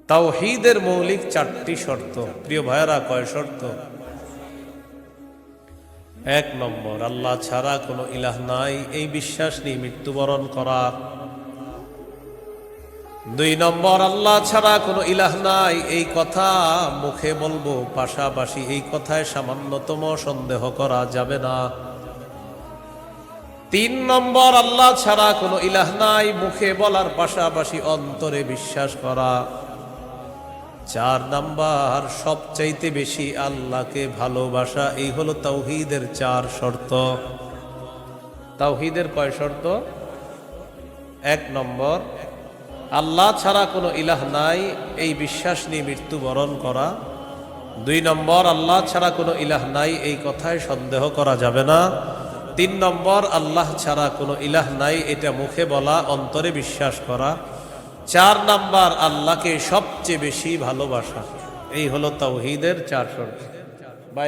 তাওহীদের মৌলিক 4টি শর্ত। প্রিয় ভাইয়েরা, কয় শর্ত? 1 নম্বর, আল্লাহ ছাড়া কোনো ইলাহ নাই এই বিশ্বাস নিয়ে মৃত্যুবরণ করা। 2 নম্বর, আল্লাহ ছাড়া কোনো ইলাহ নাই এই কথা মুখে বলবো, পাশাপাশি এই কথায় সামান্যতম সন্দেহ করা যাবে না। 3 নম্বর, আল্লাহ ছাড়া কোনো ইলাহ নাই মুখে বলার পাশাপাশি অন্তরে বিশ্বাস করা। 4 নম্বর, সবচাইতে বেশি আল্লাহকে ভালোবাসা। এই হলো তাওহীদের 4 শর্ত। তাওহীদের কয় শর্ত? 1 নম্বর, আল্লাহ ছাড়া কোনো ইলাহ নাই এই বিশ্বাস নিয়ে মৃত্যুবরণ করা। 2 নম্বর, আল্লাহ ছাড়া কোনো ইলাহ নাই এই কথায় সন্দেহ করা যাবে না। 3 নম্বর, আল্লাহ ছাড়া কোনো ইলাহ নাই এটা মুখে বলা, অন্তরে বিশ্বাস করা। 4 নম্বর, আল্লাহকে সবচেয়ে বেশি ভালোবাসা। এই হলো তাওহীদের 4 শর্ত।